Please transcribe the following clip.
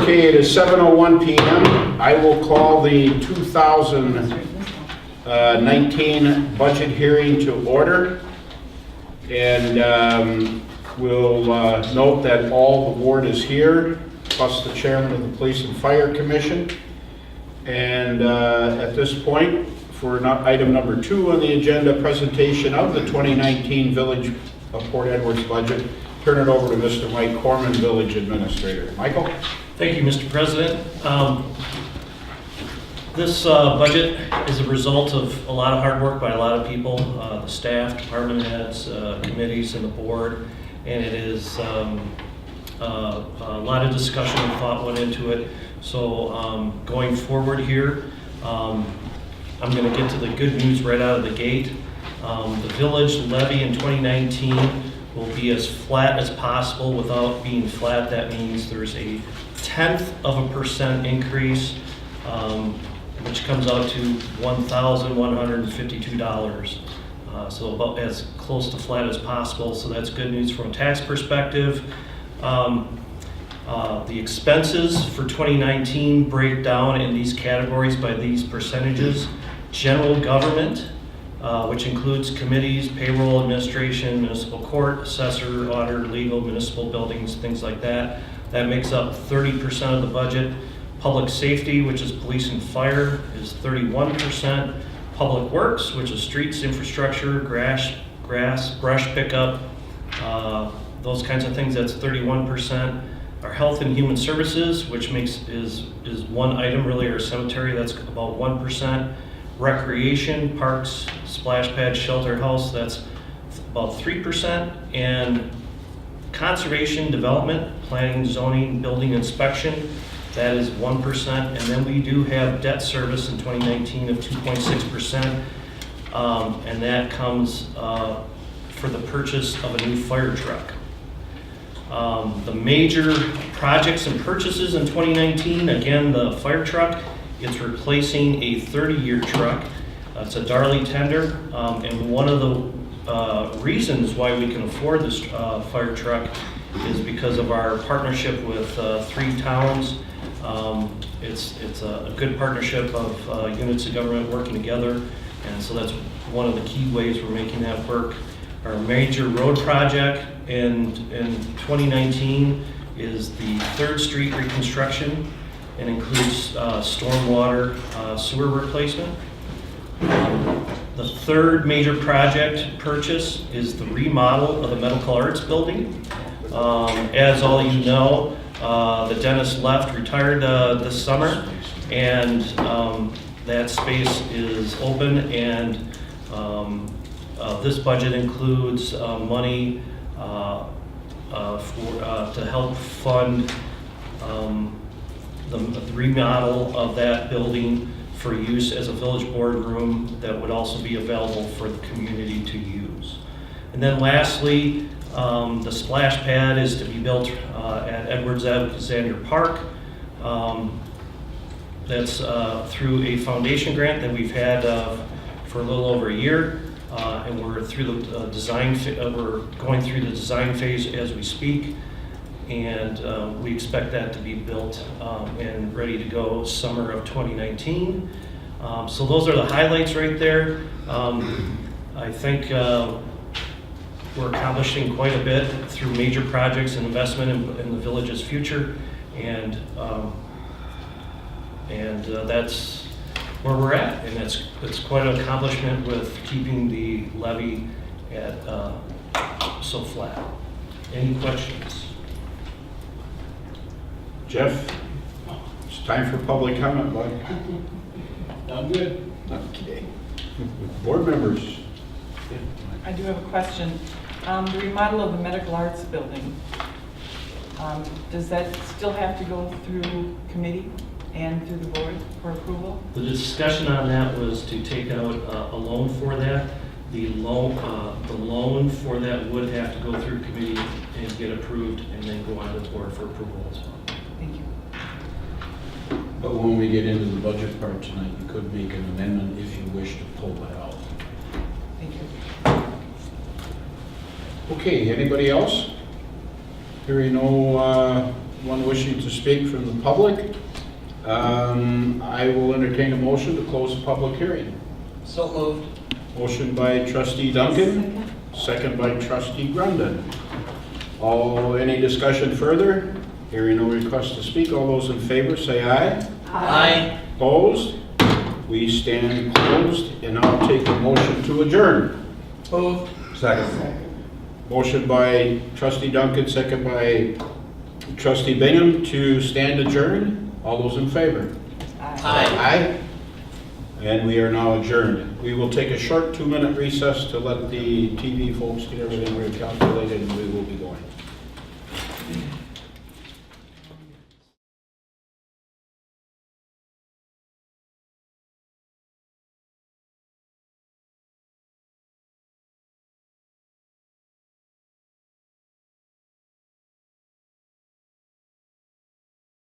Okay, it is 7:01 PM. I will call the 2019 budget hearing to order. And we'll note that all the board is here, plus the chairman of the Police and Fire Commission. And at this point, for item number 2 on the agenda, presentation of the 2019 Village of Port Edwards budget, turn it over to Mr. Mike Corman, Village Administrator. Michael? Thank you, Mr. President. This budget is a result of a lot of hard work by a lot of people, the staff, department heads, committees, and the board. And it is a lot of discussion and thought went into it. So going forward here, I'm going to get to the good news right out of the gate. The village levy in 2019 will be as flat as possible. Without being flat, that means there's a 0.1% increase, which comes out to $1,152. So about as close to flat as possible. So that's good news from a tax perspective. The expenses for 2019 break down in these categories by these percentages. General government, which includes committees, payroll, administration, municipal court, assessor, auditor, legal, municipal buildings, things like that. That makes up 30% of the budget. Public safety, which is police and fire, is 31%. Public works, which is streets, infrastructure, grass, brush pickup, those kinds of things, that's 31%. Our health and human services, which is one item really, our cemetery, that's about 1%. Recreation, parks, splash pad, shelter house, that's about 3%. And conservation, development, planning, zoning, building inspection, that is 1%. And then we do have debt service in 2019 of 2.6%. And that comes for the purchase of a new fire truck. The major projects and purchases in 2019, again, the fire truck, it's replacing a 30-year truck. It's a Darley tender, and one of the reasons why we can afford this fire truck is because of our partnership with 3 towns. It's a good partnership of units of government working together, and so that's one of the key ways we're making that work. Our major road project in 2019 is the 3rd Street reconstruction and includes stormwater sewer replacement. The third major project purchase is the remodel of the Medical Arts Building. As all you know, the dentist retired this summer, and that space is open, and this budget includes money to help fund the remodel of that building for use as a village boardroom that would also be available for the community to use. And then lastly, the splash pad is to be built at Edwards Alexander Park. That's through a foundation grant that we've had for a little over a year. And we're through the design. We're going through the design phase as we speak, and we expect that to be built and ready to go summer of 2019. So those are the highlights right there. I think we're accomplishing quite a bit through major projects and investment in the village's future, and that's where we're at, and it's quite an accomplishment with keeping the levy at so flat. Any questions? Jeff? It's time for public comment, bud. I'm good. Okay. Board members? I do have a question. The remodel of the Medical Arts Building, does that still have to go through committee and through the board for approval? The discussion on that was to take out a loan for that. The loan for that would have to go through committee and get approved, and then go on to the board for approval as well. Thank you. But when we get into the budget part tonight, you could make an amendment if you wish to pull that out. Thank you. Okay, anybody else? Hearing no one wishing to speak from the public, I will entertain a motion to close the public hearing. So moved. Motion by trustee Duncan, second by trustee Grundon. Any discussion further? Hearing no request to speak, all those in favor say aye. Aye. Opposed? We stand closed, and I'll take a motion to adjourn. Moved. Second. Motion by trustee Duncan, second by trustee Bingham to stand adjourned. All those in favor? Aye. Aye. And we are now adjourned. We will take a short 2-minute recess to let the TV folks get everything recalculated, and we will be going.